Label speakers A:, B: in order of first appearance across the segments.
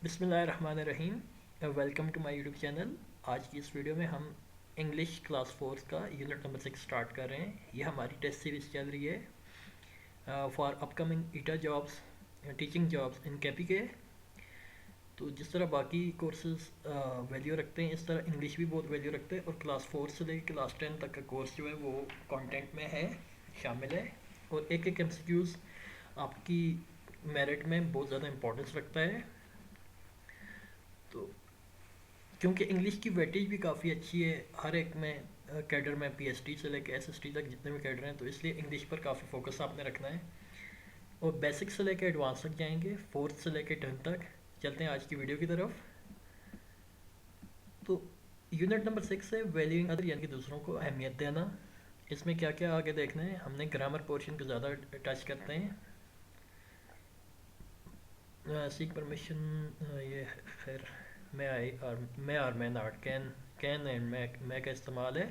A: बिस्मिल्लाहिर्रहमानिर्रहीम। Welcome to my YouTube channel. आज की इस वीडियो में हम इंग्लिश क्लास 4 का यूनिट नंबर 6 स्टार्ट कर रहे हैं। ये हमारी टेस्ट सीरीज़ चल रही है for upcoming eta jobs, teaching jobs in KP के। तो जिस तरह बाकी कोर्सेज वैल्यू रखते हैं, इस तरह इंग्लिश भी बहुत वैल्यू रखते हैं। और क्लास 4 से लेकर क्लास 10 तक का कोर्स जो है वो कंटेंट में है, शामिल है। और एक एक एमसीक्यूज़ आपकी मेरिट में बहुत ज़्यादा इंपॉर्टेंस रखता है। तो क्योंकि इंग्लिश की वेटेज भी काफ़ी अच्छी है हर एक में, कैडर में पीएचडी से लेकर एसएसटी तक जितने भी कैडर हैं, तो इसलिए इंग्लिश पर काफ़ी फोकस आपने रखना है। और बेसिक से लेकर एडवांस तक जाएंगे, फोर्थ से लेकर 10 तक। चलते हैं आज की वीडियो की तरफ। तो यूनिट नंबर 6 है वैल्यूइंग अदर, यानी कि दूसरों को अहमियत देना। इसमें क्या क्या आगे देखना है, हमने ग्रामर पोर्शन को ज़्यादा टच करते हैं। सीक परमिशन, ये खैर मैं नॉट कैन एंड मैं का इस्तेमाल है।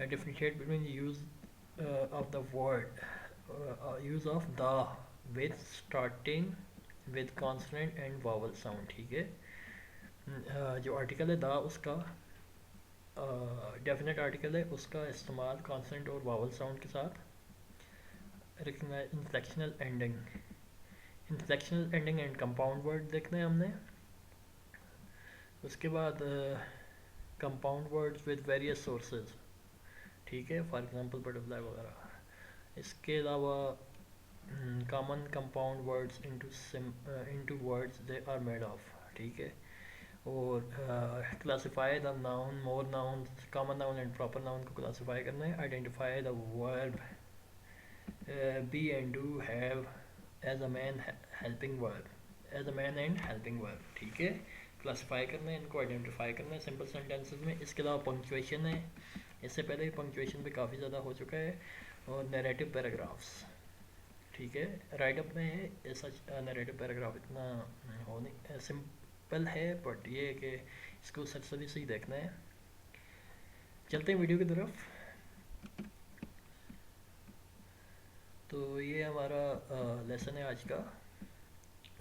A: Differentiate between use of the word, use of the with starting with consonant and vowel sound. ठीक है। जो आर्टिकल है द, उसका डेफिनेट आर्टिकल है, उसका इस्तेमाल कॉन्सोनेंट और वावल साउंड के साथ। Recognize inflectional ending, inflectional ending and compound word देखना है हमने। उसके बाद compound words with various sources. ठीक है, फॉर एग्जांपल बटरफ्लाई वगैरह। इसके अलावा common compound words into words they are made of. ठीक है। और classify the noun, more noun, common noun and proper noun को क्लासिफाई करना है। Identify the verb be and do have as a main helping verb, as a man and helping verb. ठीक है, classify करना है, इनको आइडेंटिफाई करना है सिंपल सेंटेंसेस में। इसके अलावा पंक्चुएशन है, इससे पहले भी पंक्चुएशन पे काफ़ी ज़्यादा हो चुका है। और नैरेटिव पैराग्राफ्स। ठीक है, राइट अप में है, सच नैरेटिव पैराग्राफ इतना हो नहीं, सिंपल है, बट ये है कि इसको सरसरी से ही देखना है। चलते हैं वीडियो की तरफ। तो ये हमारा लेसन है आज का,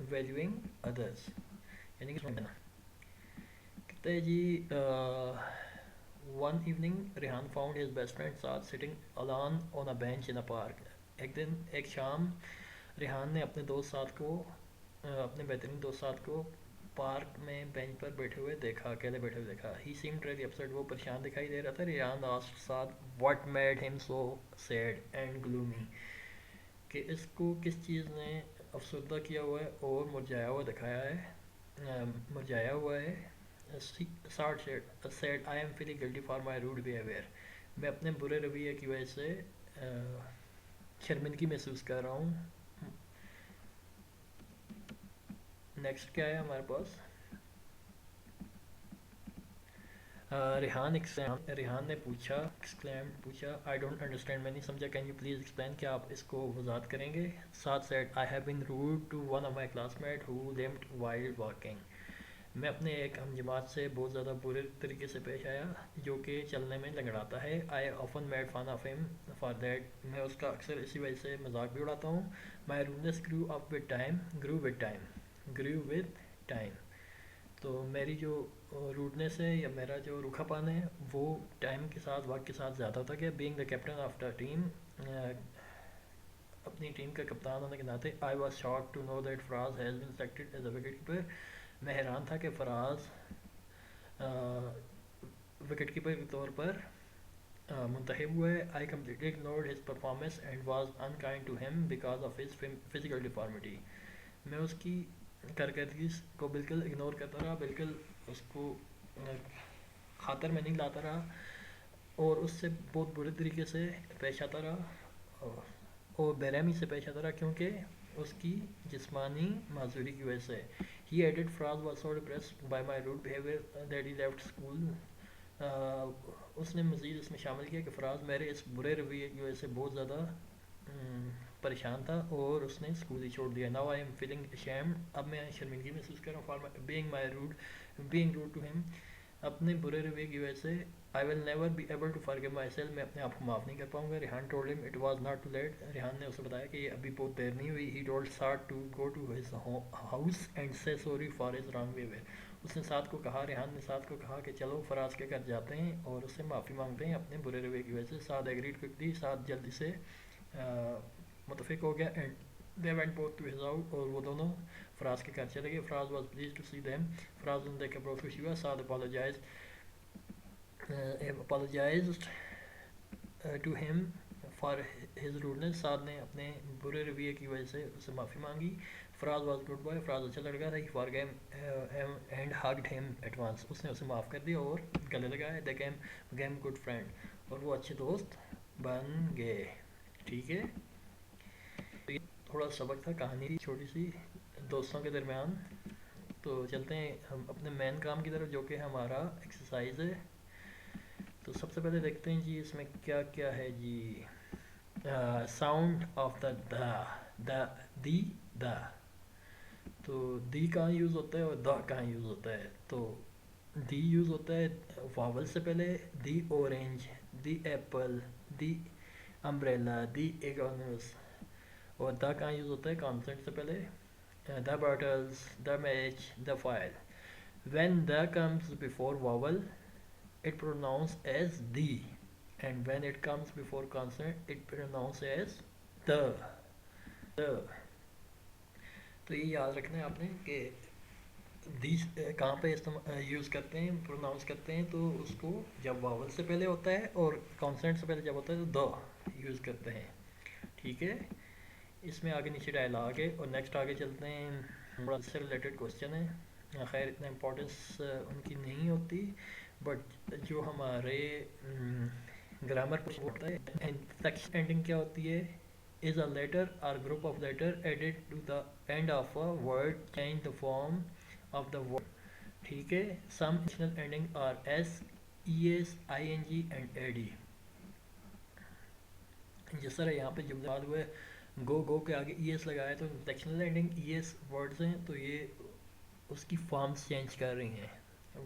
A: वैल्यूइंग अदर्स, यानी कि समझना। कहते हैं जी, one evening Rehan found his best friend Saad sitting alone on a bench in a park. एक दिन, एक शाम, रेहान ने अपने दोस्त साथ को, अपने बेहतरीन दोस्त साथ को पार्क में बेंच पर बैठे हुए देखा, अकेले बैठे हुए देखा। ही सीम्ड रियली अपसेट, वो परेशान दिखाई दे रहा था। रेहान आस्क्ड साथ what made him so sad and gloomy, कि इसको किस चीज़ ने अफसरदा किया हुआ है और मुरझाया हुआ दिखाया है, मुरझाया हुआ है। सार्ट sad I am feeling guilty for my rude behaviour, मैं अपने बुरे रवैये की वजह से शर्मिंदगी महसूस कर रहा हूँ। नेक्स्ट क्या है हमारे पास, रेहान ने पूछा, पूछा आई डोंट अंडरस्टैंड, मैं नहीं समझा, कैन यू प्लीज़ एक्सप्लेन, क्या आप इसको वजात करेंगे। Saad said I have been rude to one of my classmate who limped while walking, मैं अपने एक हम जमात से बहुत ज़्यादा बुरे तरीके से पेश आया जो कि चलने में लंगड़ाता है। I often made fun of him for that, मैं उसका अक्सर इसी वजह से मजाक भी उड़ाता हूँ। My rudeness grew up with time, grew with time, तो मेरी जो रूडनेस है या मेरा जो रूखापन है वो टाइम के साथ, वक्त के साथ ज़्यादा होता गया। Being the captain of the team, अपनी टीम का कप्तान होने के नाते। I was shocked to know that Faraz has been selected as a wicket keeper, मैं हैरान था कि फराज विकेट कीपर के तौर पर मुंतखब हुआ है। I completely ignored his performance and was unkind to him because of his physical deformity, मैं उसकी कारकर्दगी को बिल्कुल इग्नोर करता रहा, बिल्कुल उसको खातर में नहीं लाता रहा और उससे बहुत बुरे तरीके से पेश आता रहा और बेरहमी से पेश आता रहा, क्योंकि उसकी जिस्मानी माजूरी की वजह से। He added Faraz was so depressed by my rude behaviour that he left school, उसने मज़ीद इसमें शामिल किया कि फराज मेरे इस बुरे रवैये की वजह से बहुत ज़्यादा परेशान था और उसने स्कूल ही छोड़ दिया। Now I am feeling ashamed, अब मैं शर्मिंदगी महसूस कर रहा हूँ for being rude to him, अपने बुरे रवैये की वजह से। I will never be able to forgive my self, मैं अपने आप को माफ़ नहीं कर पाऊंगा। Rihan told him it was not too late, Rihan ने उसे बताया कि ये अभी बहुत देर नहीं हुई। He told Saad to go to his house and say sorry for his wrong behaviour, उसने साद को कहा, रिहान ने साद को कहा कि चलो फराज के घर जाते हैं और उससे माफ़ी मांगते हैं अपने बुरे रवैये की वजह से। साद एग्रीड क्विकली, साद जल्दी से मुतफिक हो गया। And they went both to his house, और वो दोनों फराज के घर चले गए। Faraz was please to see them, Faraz ने देखकर बहुत खुशी हुआ। साद apologized to him for his rudeness, साद ने अपने बुरे रवैये की वजह से उससे माफ़ी मांगी। Faraz was good boy, Faraz अच्छा लड़का था। He forgave and hugged him at once, उसने उसे माफ़ कर दिया और गले लगाया। दे गेम गुड फ्रेंड, और वो अच्छे दोस्त बन गए। ठीक है, तो ये थोड़ा सबक था, कहानी थी छोटी सी दोस्तों के दरमियान। तो चलते हैं हम अपने मेन काम की तरफ, जो कि हमारा एक्सरसाइज है। तो सबसे पहले देखते हैं जी इसमें क्या क्या है जी। Sound of the the the, तो दी कहाँ यूज़ होता है और द कहाँ यूज़ होता है। तो दी यूज़ होता है वावल से पहले, the orange, the Apple, the umbrella, दी इकोनॉमस। और द कहाँ यूज़ होता है कॉन्सेंट से पहले, the bottles, the match, the file. When the comes before vowel it pronounced as the, and when it comes before consonant it pronounced as the। तो ये याद रखना है आपने कि दी कहाँ पे यूज़ करते हैं, प्रोनाउंस करते हैं, तो उसको जब वावल से पहले होता है और कॉन्सोनेंट से पहले जब होता है तो द यूज़ करते हैं। ठीक है, इसमें आगे नीचे डायलॉग है। और नेक्स्ट आगे चलते हैं, थोड़ा इससे रिलेटेड क्वेश्चन है। खैर इतना इम्पोर्टेंस उनकी नहीं होती, बट जो हमारे ग्रामर होता है, सेक्शन एंडिंग क्या होती है, इज़ अ लेटर और group of letter added to the end of a word change the form of the word. ठीक है, some additional ending are S, E S, I N G and E D. जिस तरह यहाँ पे जुमले बाद हुए गो के आगे ई एस लगाया, तो sectional ending E S words हैं, तो ये उसकी फॉर्म्स चेंज कर रही हैं,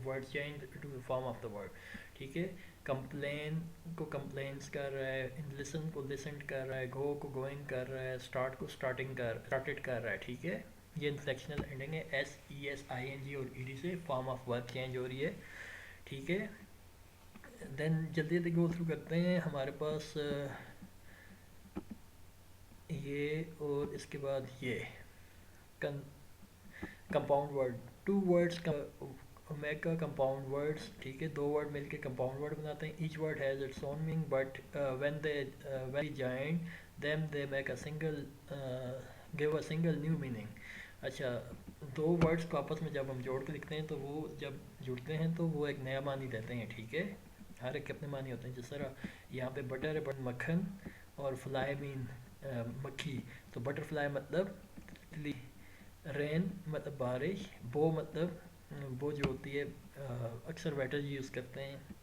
A: word change to the form of the word. ठीक है, कंप्लेन को कंप्लेन्स कर रहा है, लिसन को लिसन कर रहा है, गो को गोइंग कर रहा है, स्टार्ट को स्टार्टेड कर रहा है। ठीक है, ये सेक्शनल एंडिंग है, S E S I N G और ई डी से फॉर्म ऑफ वर्ड चेंज हो रही है। ठीक है, देन जल्दी जल्दी गो थ्रू करते हैं। हमारे पास ये और इसके बाद ये compound word, two words make a compound words. ठीक है, दो वर्ड मिलके कंपाउंड वर्ड बनाते हैं। Each word has its own meaning, but when join them they make a single give a single new meaning. अच्छा, दो वर्ड्स को आपस में जब हम जोड़ के लिखते हैं तो वो जब जुड़ते हैं तो वो एक नया मानी देते हैं। ठीक है, हर एक के अपने मानी होते हैं। जिस तरह यहाँ पे बटर है, बट मक्खन, और फ्लाई मीन मक्खी, तो बटरफ्लाई मतलब तितली, रेन मतलब बारिश, बो मतलब बो जो होती है अक्सर वेटर यूज़ करते हैं,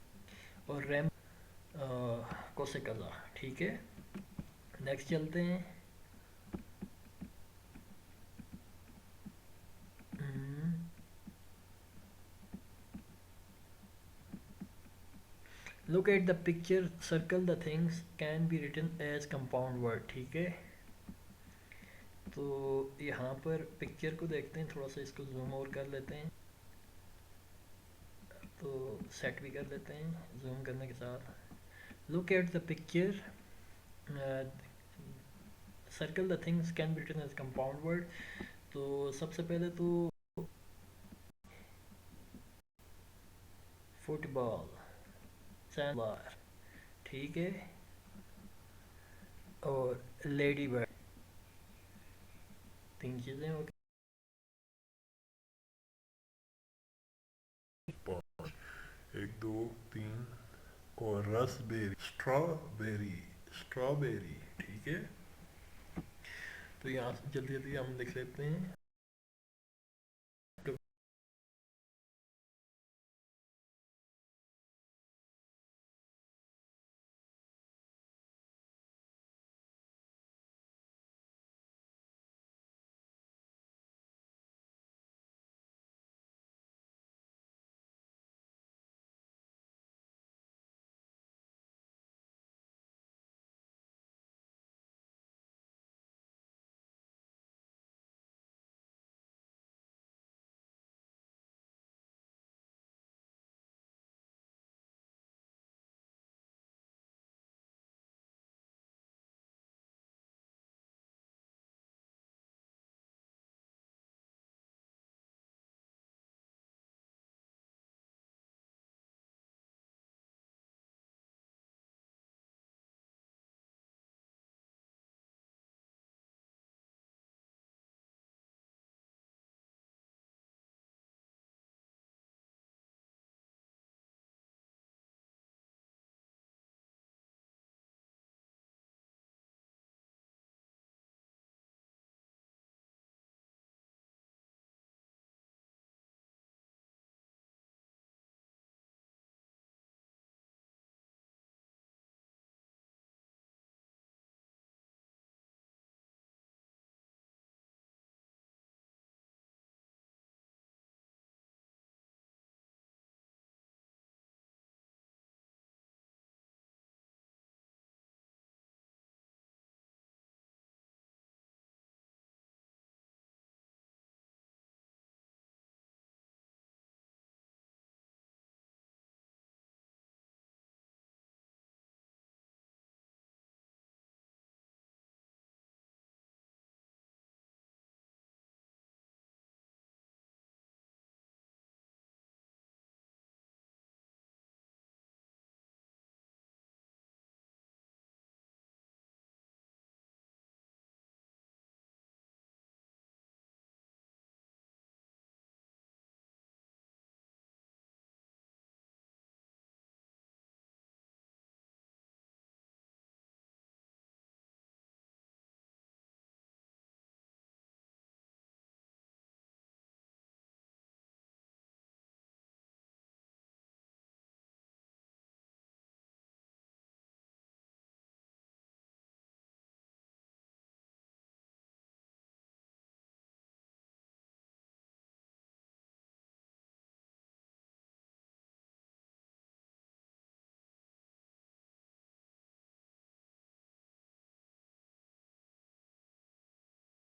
A: और रैम कोसे कज़ा। ठीक है, नेक्स्ट चलते हैं। Look at the picture, circle the things can be written as compound word. ठीक है, तो यहाँ पर पिक्चर को देखते हैं, थोड़ा सा इसको जूम और कर लेते हैं, तो सेट भी कर लेते हैं जूम करने के साथ। Look at the picture, circle the things can be written as compound word. तो सबसे पहले तो फुटबॉल, सैंडबार, ठीक है, और लेडी बर्ड, तीन चीज़ें हो
B: गई। एक दो तीन, और रसबेरी, स्ट्रॉबेरी, स्ट्रॉबेरी। ठीक है,
A: तो यहाँ से जल्दी जल्दी हम लिख लेते हैं।